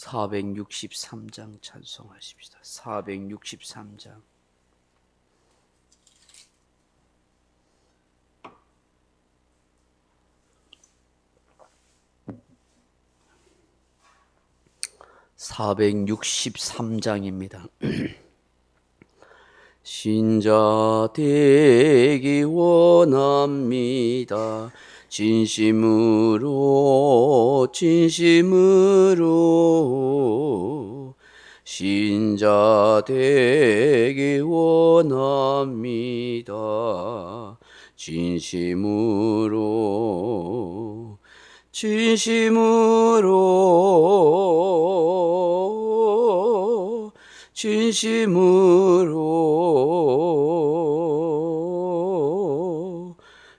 463장 찬송하십시다. 463장. (463장입니다) 신자 되기 원합니다. 진심으로 신자 되기 원합니다. 진심으로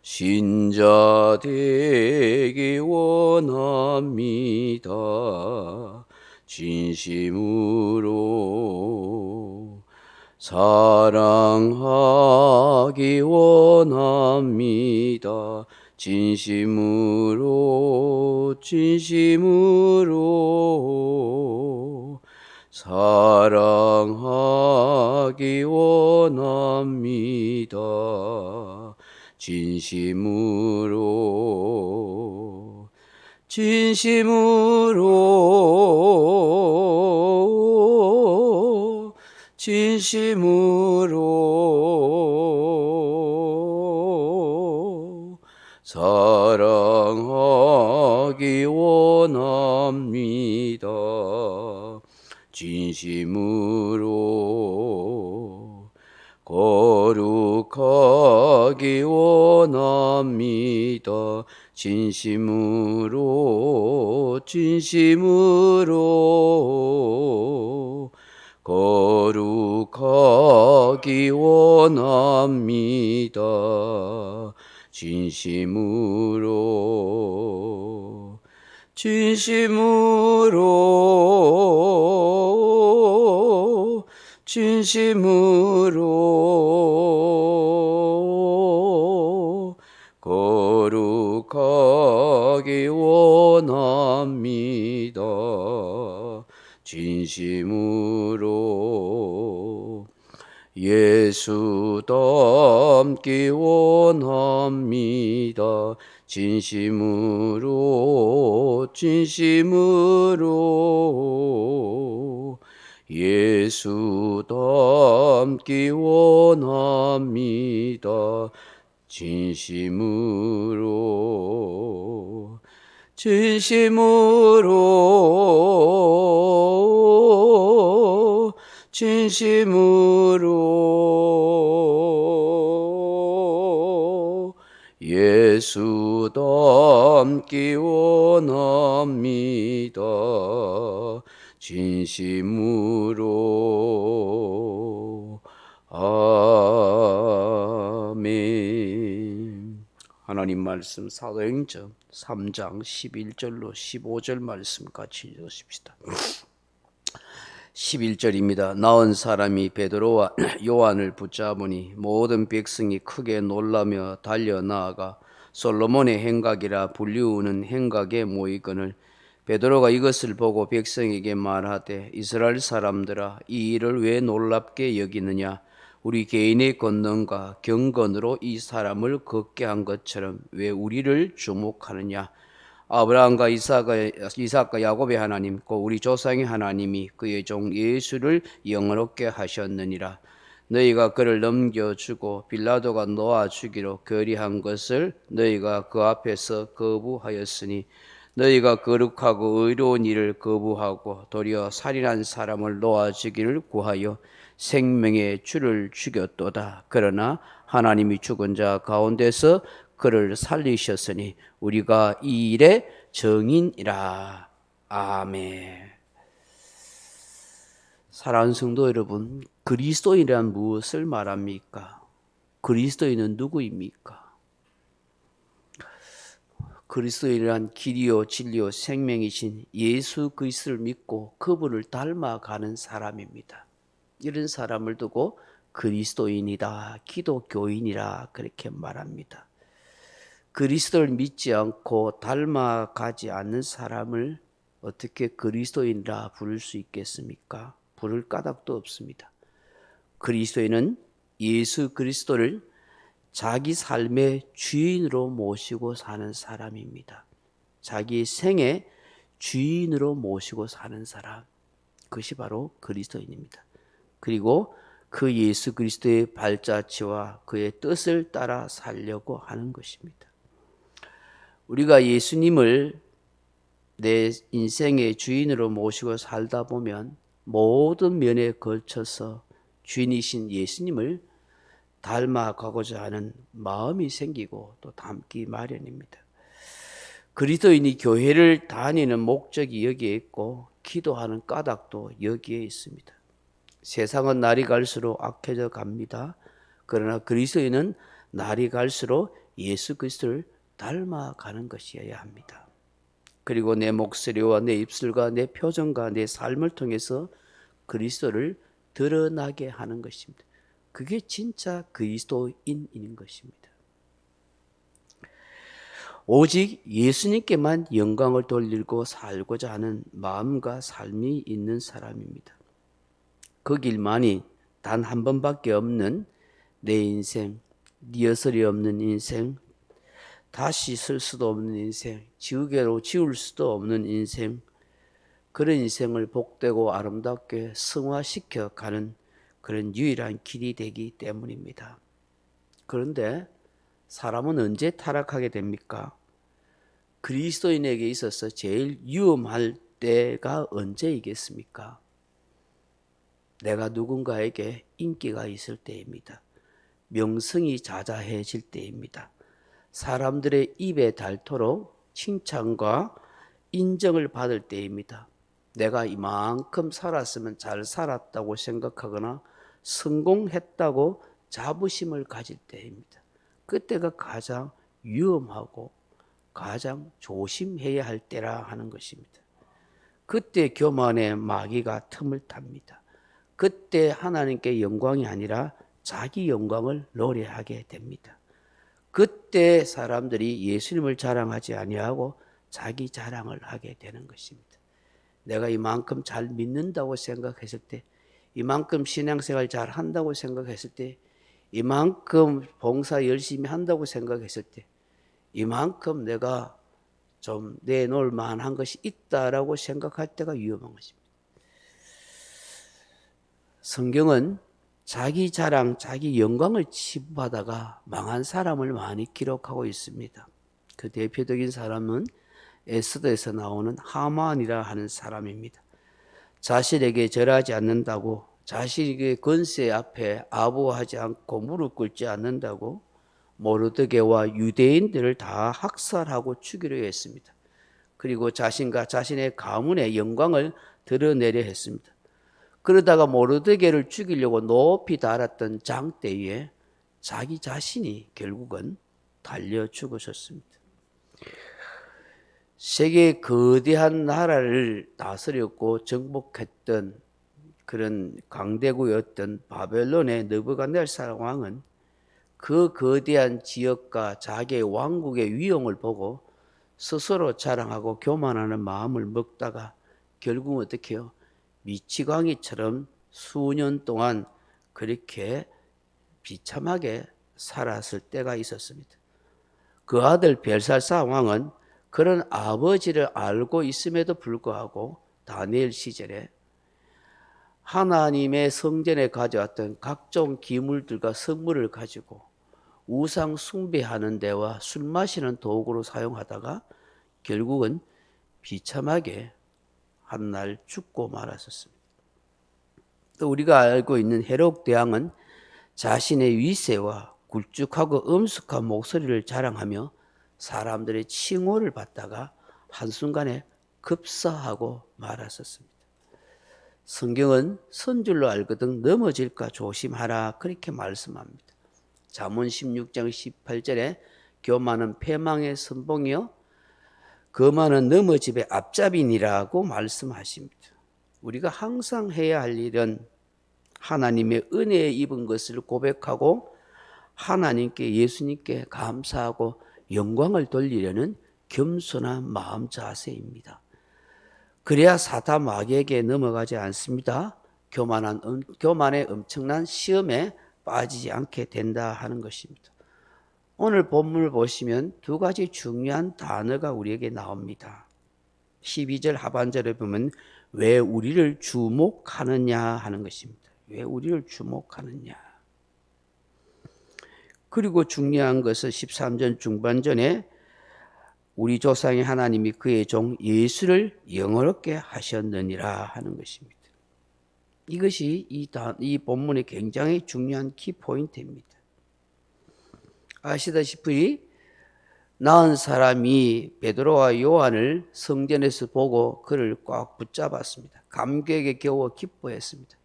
신자 되기 원합니다. 진심으로 사랑하기 원합니다. 진심으로 사랑하기 원합니다. 진심으로 사랑하기 원합니다. 진심으로 거룩하기 원합니다. 진심으로 거룩하기 원합니다. 진심으로 거룩하기 원합니다. 진심으로 예수 닮기 원합니다. 진심으로 예수 닮기 원합니다. 진심으로 예수 닮기 원합니다. 진심으로 아멘. 하나님 말씀 사도행전 3장 11절로 15절 말씀 같이 읽으십시다. 11절입니다. 나은 사람이 베드로와 요한을 붙잡으니 모든 백성이 크게 놀라며 달려나아가 솔로몬의 행각이라 불리우는 행각에 모이거늘 베드로가 이것을 보고 백성에게 말하되 이스라엘 사람들아 이 일을 왜 놀랍게 여기느냐 우리 개인의 권능과 경건으로 이 사람을 걷게 한 것처럼 왜 우리를 주목하느냐 아브라함과 이삭과 야곱의 하나님 곧 우리 조상의 하나님이 그의 종 예수를 영원롭게 하셨느니라. 너희가 그를 넘겨주고 빌라도가 놓아주기로 결의한 것을 너희가 그 앞에서 거부하였으니 너희가 거룩하고 의로운 일을 거부하고 도리어 살인한 사람을 놓아주기를 구하여 생명의 주를 죽였도다. 그러나 하나님이 죽은 자 가운데서 그를 살리셨으니 우리가 이 일의 증인이라. 아멘. 사랑하는 성도 여러분, 그리스도인이란 무엇을 말합니까? 그리스도인은 누구입니까? 그리스도인이란 길이요 진리요 생명이신 예수 그리스도를 믿고 그분을 닮아가는 사람입니다. 이런 사람을 두고 그리스도인이다, 기독교인이라 그렇게 말합니다. 그리스도를 믿지 않고 닮아가지 않는 사람을 어떻게 그리스도인이라 부를 수 있겠습니까? 부를 까닭도 없습니다. 그리스도인은 예수 그리스도를 자기 삶의 주인으로 모시고 사는 사람입니다. 자기 생의 주인으로 모시고 사는 사람, 그것이 바로 그리스도인입니다. 그리고 그 예수 그리스도의 발자취와 그의 뜻을 따라 살려고 하는 것입니다. 우리가 예수님을 내 인생의 주인으로 모시고 살다 보면 모든 면에 걸쳐서 주인이신 예수님을 닮아가고자 하는 마음이 생기고 또 닮기 마련입니다. 그리스도인이 교회를 다니는 목적이 여기에 있고 기도하는 까닭도 여기에 있습니다. 세상은 날이 갈수록 악해져 갑니다. 그러나 그리스도인은 날이 갈수록 예수 그리스도를 닮아가는 것이어야 합니다. 그리고 내 목소리와 내 입술과 내 표정과 내 삶을 통해서 그리스도를 드러나게 하는 것입니다. 그게 진짜 그리스도인인 것입니다. 오직 예수님께만 영광을 돌리고 살고자 하는 마음과 삶이 있는 사람입니다. 그 길만이 단 한 번밖에 없는 내 인생, 리허설이 없는 인생, 다시 쓸 수도 없는 인생, 지우개로 지울 수도 없는 인생, 그런 인생을 복되고 아름답게 승화시켜 가는 그런 유일한 길이 되기 때문입니다. 그런데 사람은 언제 타락하게 됩니까? 그리스도인에게 있어서 제일 위험할 때가 언제이겠습니까? 내가 누군가에게 인기가 있을 때입니다. 명성이 자자해질 때입니다. 사람들의 입에 닳도록 칭찬과 인정을 받을 때입니다. 내가 이만큼 살았으면 잘 살았다고 생각하거나 성공했다고 자부심을 가질 때입니다. 그때가 가장 위험하고 가장 조심해야 할 때라 하는 것입니다. 그때 교만의 마귀가 틈을 탑니다. 그때 하나님께 영광이 아니라 자기 영광을 노래하게 됩니다. 그때 사람들이 예수님을 자랑하지 아니하고 자기 자랑을 하게 되는 것입니다. 내가 이만큼 잘 믿는다고 생각했을 때, 이만큼 신앙생활 잘 한다고 생각했을 때, 이만큼 봉사 열심히 한다고 생각했을 때, 이만큼 내가 좀 내놓을 만한 것이 있다라고 생각할 때가 위험한 것입니다. 성경은 자기 자랑, 자기 영광을 치부하다가 망한 사람을 많이 기록하고 있습니다. 그 대표적인 사람은 에스더에서 나오는 하만이라 하는 사람입니다. 자신에게 절하지 않는다고, 자신에게 권세 앞에 아부하지 않고 무릎 꿇지 않는다고 모르드게와 유대인들을 다 학살하고 죽이려 했습니다. 그리고 자신과 자신의 가문의 영광을 드러내려 했습니다. 그러다가 모르드게를 죽이려고 높이 달았던 장대에 자기 자신이 결국은 달려 죽으셨습니다. 세계의 거대한 나라를 다스렸고 정복했던 그런 강대국이었던 바벨론의 느부갓네살 왕은 그 거대한 지역과 자기의 왕국의 위엄을 보고 스스로 자랑하고 교만하는 마음을 먹다가 결국 어떻게 해요? 미치광이처럼 수년 동안 그렇게 비참하게 살았을 때가 있었습니다. 그 아들 벨사살 왕은 그런 아버지를 알고 있음에도 불구하고 다니엘 시절에 하나님의 성전에 가져왔던 각종 기물들과 선물을 가지고 우상 숭배하는 데와 술 마시는 도구로 사용하다가 결국은 비참하게 한날 죽고 말았었습니다. 또 우리가 알고 있는 헤롯 대왕은 자신의 위세와 굵직하고 엄숙한 목소리를 자랑하며 사람들의 칭호를 받다가 한순간에 급사하고 말았었습니다. 성경은 선줄로 알거든 넘어질까 조심하라 그렇게 말씀합니다. 잠언 16장 18절에 교만은 패망의 선봉이요 거만은 넘어짐의 앞잡이니라고 말씀하십니다. 우리가 항상 해야 할 일은 하나님의 은혜에 입은 것을 고백하고 하나님께 예수님께 감사하고 영광을 돌리려는 겸손한 마음 자세입니다. 그래야 사단 마귀에게 넘어가지 않습니다. 교만의 엄청난 시험에 빠지지 않게 된다 하는 것입니다. 오늘 본문을 보시면 두 가지 중요한 단어가 우리에게 나옵니다. 12절 하반절에 보면 왜 우리를 주목하느냐 하는 것입니다. 왜 우리를 주목하느냐. 그리고 중요한 것은 13절 중반전에 우리 조상의 하나님이 그의 종 예수를 영어롭게 하셨느니라 하는 것입니다. 이것이 이 본문의 굉장히 중요한 키포인트입니다. 아시다시피 낳은 사람이 베드로와 요한을 성전에서 보고 그를 꽉 붙잡았습니다. 감격에 겨워 기뻐했습니다.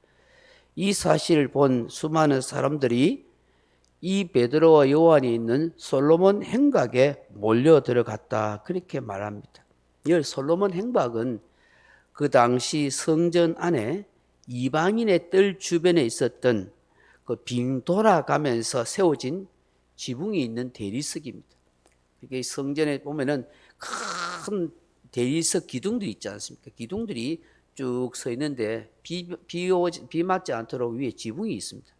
이 사실을 본 수많은 사람들이 이 베드로와 요한이 있는 솔로몬 행각에 몰려 들어갔다 그렇게 말합니다. 이 솔로몬 행각은 그 당시 성전 안에 이방인의 뜰 주변에 있었던 그 빙 돌아가면서 세워진 지붕이 있는 대리석입니다. 이게 성전에 보면은 큰 대리석 기둥들이 있지 않습니까? 기둥들이 쭉 서 있는데 비 맞지 않도록 위에 지붕이 있습니다.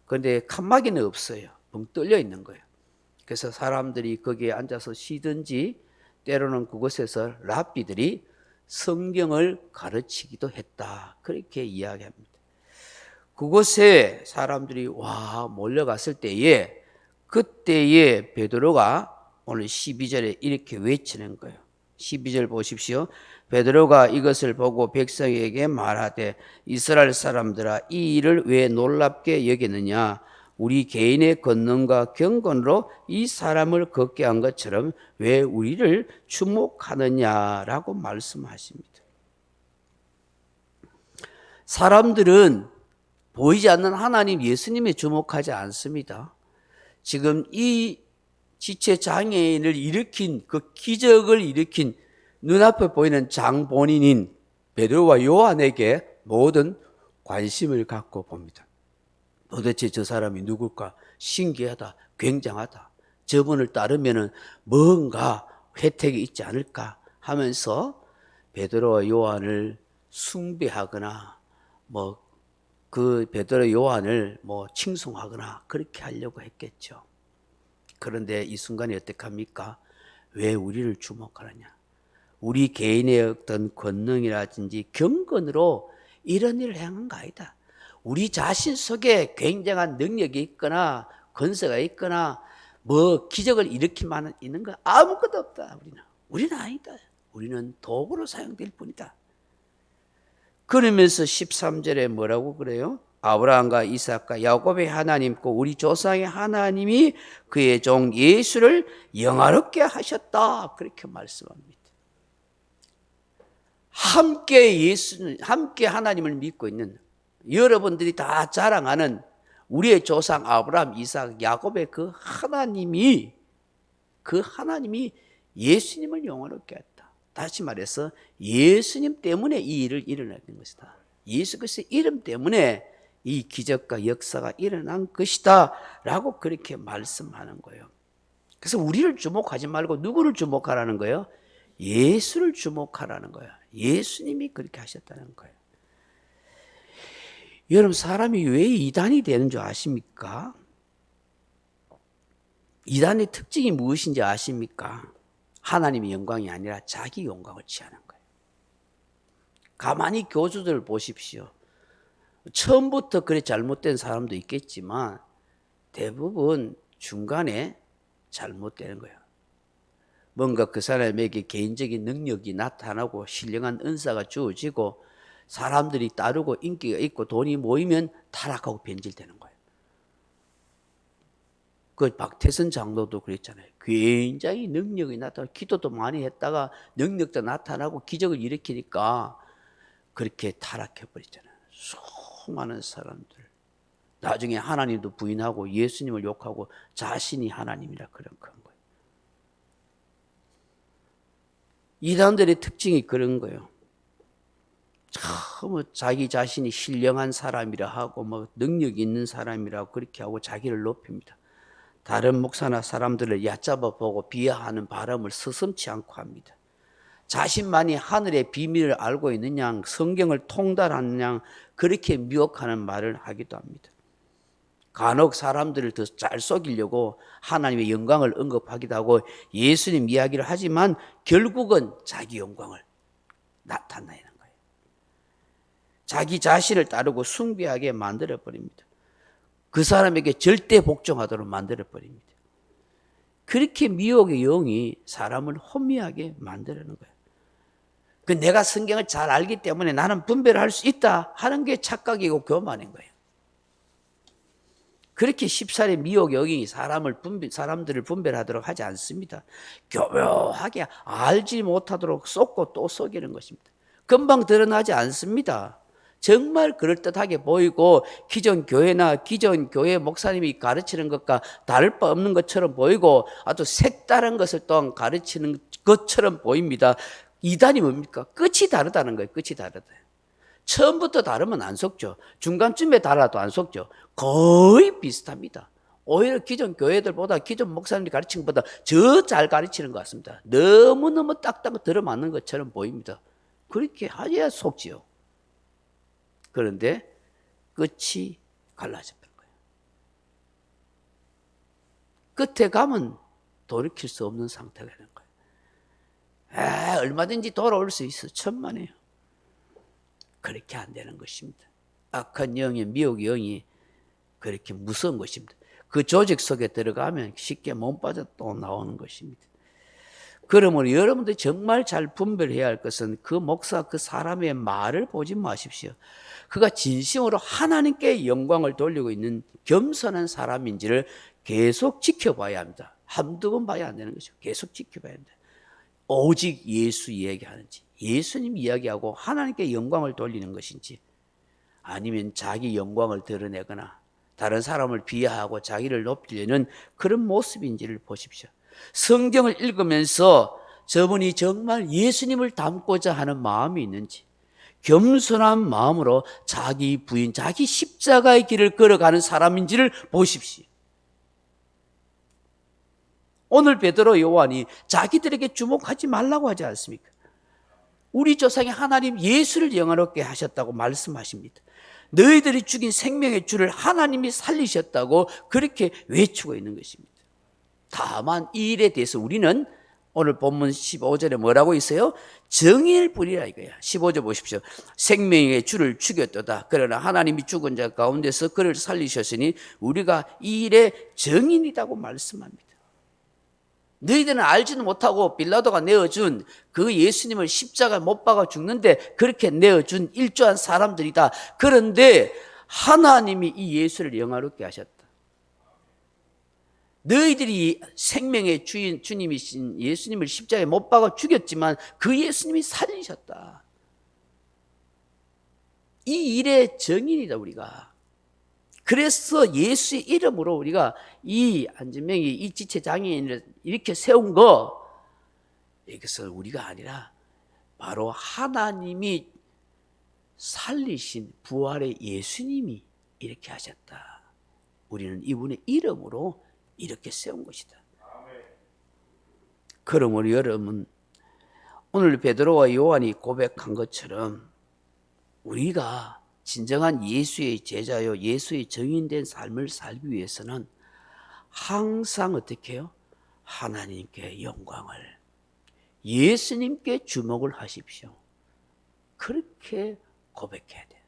그런데 칸막이는 없어요. 붕 뚫려 있는 거예요. 그래서 사람들이 거기에 앉아서 쉬든지 때로는 그곳에서 랍비들이 성경을 가르치기도 했다. 그렇게 이야기합니다. 그곳에 사람들이 몰려갔을 때에 그때에 베드로가 오늘 12절에 이렇게 외치는 거예요. 12절 보십시오. 베드로가 이것을 보고 백성에게 말하되 이스라엘 사람들아 이 일을 왜 놀랍게 여기느냐 우리 개인의 권능과 경건으로 이 사람을 걷게 한 것처럼 왜 우리를 주목하느냐라고 말씀하십니다. 사람들은 보이지 않는 하나님 예수님에 주목하지 않습니다. 지금 이 지체장애인을 일으킨 그 기적을 일으킨 눈앞에 보이는 장본인인 베드로와 요한에게 모든 관심을 갖고 봅니다. 도대체 저 사람이 누굴까? 신기하다, 굉장하다. 저분을 따르면 뭔가 혜택이 있지 않을까 하면서 베드로와 요한을 숭배하거나 그 베드로 요한을 칭송하거나 그렇게 하려고 했겠죠. 그런데 이 순간에 어떻게 합니까? 왜 우리를 주목하느냐? 우리 개인의 어떤 권능이라든지 경건으로 이런 일을 행한 거 아니다. 우리 자신 속에 굉장한 능력이 있거나 권세가 있거나 기적을 일으킬 만한 있는 거 아무것도 없다. 우리는 아니다. 우리는 도구로 사용될 뿐이다. 그러면서 13절에 뭐라고 그래요? 아브라함과 이삭과 야곱의 하나님과 우리 조상의 하나님이 그의 종 예수를 영화롭게 하셨다. 그렇게 말씀합니다. 함께 하나님을 믿고 있는 여러분들이 다 자랑하는 우리의 조상 아브라함, 이삭, 야곱의 그 하나님이 예수님을 영화롭게 했다. 다시 말해서 예수님 때문에 이 일을 일어나는 것이다. 예수 그리스도의 이름 때문에 이 기적과 역사가 일어난 것이다 라고 그렇게 말씀하는 거예요. 그래서 우리를 주목하지 말고 누구를 주목하라는 거예요? 예수를 주목하라는 거예요. 예수님이 그렇게 하셨다는 거예요. 여러분 사람이 왜 이단이 되는 줄 아십니까? 이단의 특징이 무엇인지 아십니까? 하나님의 영광이 아니라 자기 영광을 취하는 거예요. 가만히 교주들을 보십시오. 처음부터 그래 잘못된 사람도 있겠지만 대부분 중간에 잘못되는 거예요. 뭔가 그 사람에게 개인적인 능력이 나타나고 신령한 은사가 주어지고 사람들이 따르고 인기가 있고 돈이 모이면 타락하고 변질되는 거예요. 그 박태선 장로도 그랬잖아요. 굉장히 능력이 나타나고 기도도 많이 했다가 능력도 나타나고 기적을 일으키니까 그렇게 타락해버렸잖아요. 수많은 사람들. 나중에 하나님도 부인하고 예수님을 욕하고 자신이 하나님이라 그런 거예요. 이단들의 특징이 그런 거예요. 참 자기 자신이 신령한 사람이라 하고 능력 있는 사람이라고 그렇게 하고 자기를 높입니다. 다른 목사나 사람들을 얕잡아 보고 비하하는 바람을 서슴지 않고 합니다. 자신만이 하늘의 비밀을 알고 있는 양, 성경을 통달하는 양, 그렇게 미혹하는 말을 하기도 합니다. 간혹 사람들을 더 잘 속이려고 하나님의 영광을 언급하기도 하고 예수님 이야기를 하지만 결국은 자기 영광을 나타내는 거예요. 자기 자신을 따르고 숭배하게 만들어버립니다. 그 사람에게 절대 복종하도록 만들어버립니다. 그렇게 미혹의 영이 사람을 혼미하게 만드는 거예요. 그 내가 성경을 잘 알기 때문에 나는 분별을 할 수 있다 하는 게 착각이고 교만인 거예요. 그렇게 쉽사리 미혹의 영이 사람들을 분별하도록 하지 않습니다. 교묘하게 알지 못하도록 속고 또 속이는 것입니다. 금방 드러나지 않습니다. 정말 그럴듯하게 보이고 기존 교회나 기존 교회 목사님이 가르치는 것과 다를 바 없는 것처럼 보이고 아주 색다른 것을 또한 가르치는 것처럼 보입니다. 이단이 뭡니까? 끝이 다르다는 거예요. 끝이 다르다. 처음부터 다르면 안 속죠. 중간쯤에 달라도 안 속죠. 거의 비슷합니다. 오히려 기존 교회들보다 기존 목사님들이 가르치는 것보다 더 잘 가르치는 것 같습니다. 너무너무 딱딱 들어맞는 것처럼 보입니다. 그렇게 하여야 속지요. 그런데 끝이 갈라져 버린 거예요. 끝에 가면 돌이킬 수 없는 상태가 되는 거예요. 얼마든지 돌아올 수 있어. 천만에요. 그렇게 안 되는 것입니다. 악한 영의 미혹의 영이 그렇게 무서운 것입니다. 그 조직 속에 들어가면 쉽게 몸 빠져 또 나오는 것입니다. 그러므로 여러분들이 정말 잘 분별해야 할 것은 그 목사, 그 사람의 말을 보지 마십시오. 그가 진심으로 하나님께 영광을 돌리고 있는 겸손한 사람인지를 계속 지켜봐야 합니다. 한두 번 봐야 안 되는 것이죠. 계속 지켜봐야 합니다. 오직 예수 이야기하는지, 예수님 이야기하고 하나님께 영광을 돌리는 것인지, 아니면 자기 영광을 드러내거나 다른 사람을 비하하고 자기를 높이려는 그런 모습인지를 보십시오. 성경을 읽으면서 저분이 정말 예수님을 닮고자 하는 마음이 있는지, 겸손한 마음으로 자기 부인, 자기 십자가의 길을 걸어가는 사람인지를 보십시오. 오늘 베드로 요한이 자기들에게 주목하지 말라고 하지 않습니까? 우리 조상의 하나님 예수를 영화롭게 하셨다고 말씀하십니다. 너희들이 죽인 생명의 주를 하나님이 살리셨다고 그렇게 외치고 있는 것입니다. 다만 이 일에 대해서 우리는 오늘 본문 15절에 뭐라고 있어요? 정의를 부리라 이거야. 15절 보십시오. 생명의 주를 죽였도다. 그러나 하나님이 죽은 자 가운데서 그를 살리셨으니 우리가 이 일에 정인이라고 말씀합니다. 너희들은 알지도 못하고 빌라도가 내어준 그 예수님을 십자가에 못 박아 죽는데 그렇게 내어준 일조한 사람들이다. 그런데 하나님이 이 예수를 영화롭게 하셨다. 너희들이 생명의 주님이신 예수님을 십자가에 못 박아 죽였지만 그 예수님이 살리셨다. 이 일의 정인이다 우리가. 그래서 예수의 이름으로 우리가 이 안진명이 이 지체 장애인을 이렇게 세운 거, 이것은 우리가 아니라 바로 하나님이 살리신 부활의 예수님이 이렇게 하셨다. 우리는 이분의 이름으로 이렇게 세운 것이다. 그러므로 여러분, 오늘 베드로와 요한이 고백한 것처럼 우리가 진정한 예수의 제자요, 예수의 정인된 삶을 살기 위해서는 항상 어떻게 해요? 하나님께 영광을, 예수님께 주목을 하십시오. 그렇게 고백해야 돼요.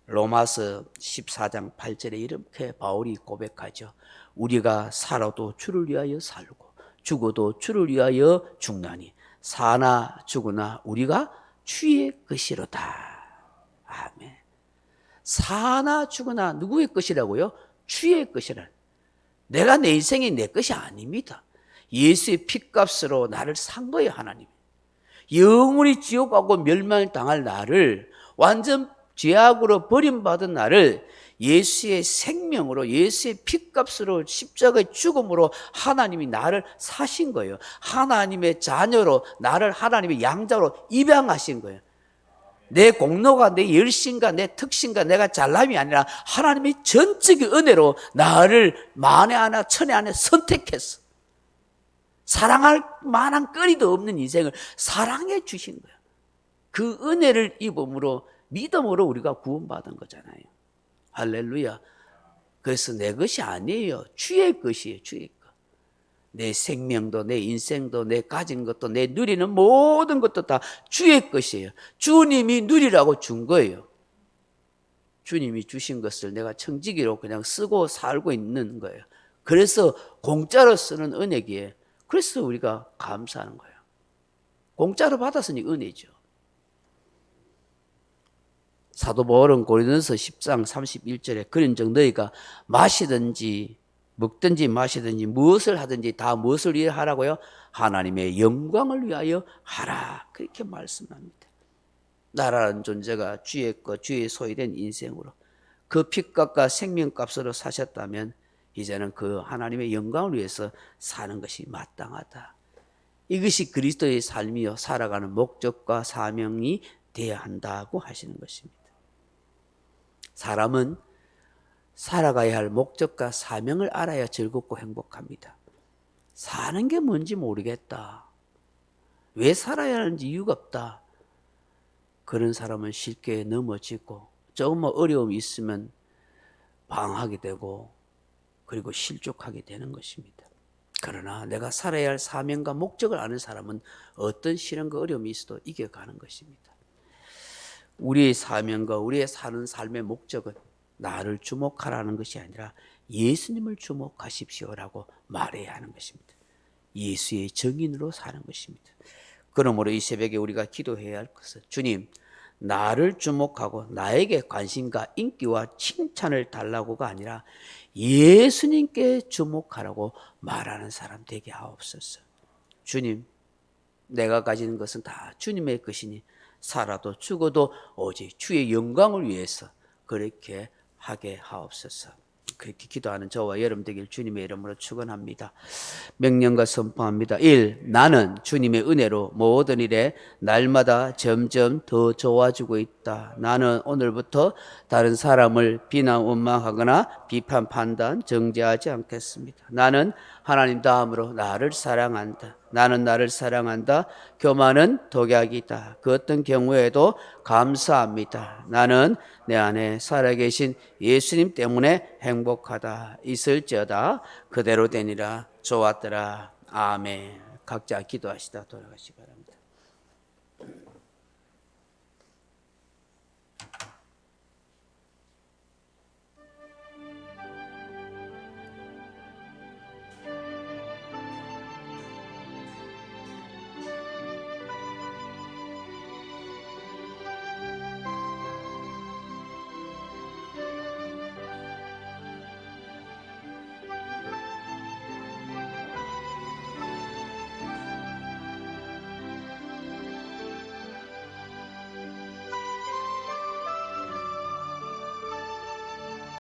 로마서 14장 8절에 이렇게 바울이 고백하죠. 우리가 살아도 주를 위하여 살고 죽어도 주를 위하여 죽나니 사나 죽으나 우리가 주의 것이로다. 아멘. 사나 죽으나 누구의 것이라고요? 주의 것이라. 내가 내 인생이 내 것이 아닙니다. 예수의 피값으로 나를 산 거예요, 하나님. 영원히 지옥 가고 멸망당할 나를, 완전 죄악으로 버림받은 나를 예수의 생명으로, 예수의 피값으로, 십자가의 죽음으로 하나님이 나를 사신 거예요. 하나님의 자녀로, 나를 하나님의 양자로 입양하신 거예요. 내 공로가, 내 열심과 내 특신과 내가 잘남이 아니라 하나님의 전적인 은혜로 나를 만에 하나 천에 하나 선택했어. 사랑할 만한 거리도 없는 인생을 사랑해 주신 거예요. 그 은혜를 입음으로 믿음으로 우리가 구원받은 거잖아요. 할렐루야. 그래서 내 것이 아니에요. 주의 것이에요. 주의 것. 내 생명도 내 인생도 내 가진 것도 내 누리는 모든 것도 다 주의 것이에요. 주님이 누리라고 준 거예요. 주님이 주신 것을 내가 청지기로 그냥 쓰고 살고 있는 거예요. 그래서 공짜로 쓰는 은혜기에 그래서 우리가 감사하는 거예요. 공짜로 받았으니 은혜죠. 사도 바울은 고린도서 10장 31절에 그런즉 너희가 마시든지 먹든지 마시든지 무엇을 하든지 다 무엇을 위해 하라고요? 하나님의 영광을 위하여 하라. 그렇게 말씀합니다. 나라는 존재가 주의 것, 주의 소유된 인생으로 그 피값과 생명값으로 사셨다면 이제는 그 하나님의 영광을 위해서 사는 것이 마땅하다. 이것이 그리스도의 삶이요 살아가는 목적과 사명이 되어야 한다고 하시는 것입니다. 사람은 살아가야 할 목적과 사명을 알아야 즐겁고 행복합니다. 사는 게 뭔지 모르겠다. 왜 살아야 하는지 이유가 없다. 그런 사람은 쉽게 넘어지고 조금만 어려움이 있으면 방황하게 되고 그리고 실족하게 되는 것입니다. 그러나 내가 살아야 할 사명과 목적을 아는 사람은 어떤 시련과 어려움이 있어도 이겨가는 것입니다. 우리의 사명과 우리의 사는 삶의 목적은 나를 주목하라는 것이 아니라 예수님을 주목하십시오라고 말해야 하는 것입니다. 예수의 증인으로 사는 것입니다. 그러므로 이 새벽에 우리가 기도해야 할 것은 주님, 나를 주목하고 나에게 관심과 인기와 칭찬을 달라고가 아니라 예수님께 주목하라고 말하는 사람 되게 하옵소서. 주님, 내가 가지는 것은 다 주님의 것이니 살아도 죽어도 오직 주의 영광을 위해서 그렇게 하게 하옵소서. 그렇게 기도하는 저와 여러분 되길 주님의 이름으로 축원합니다. 명령과 선포합니다. 1. 나는 주님의 은혜로 모든 일에 날마다 점점 더 좋아지고 있다. 나는 오늘부터 다른 사람을 비난 원망하거나 비판 판단 정죄하지 않겠습니다. 나는 하나님 다음으로 나를 사랑한다. 나는 나를 사랑한다. 교만은 독약이다. 그 어떤 경우에도 감사합니다. 나는 내 안에 살아계신 예수님 때문에 행복하다. 있을지어다 그대로 되니라. 좋았더라. 아멘. 각자 기도하시다 돌아가시기 바랍니다.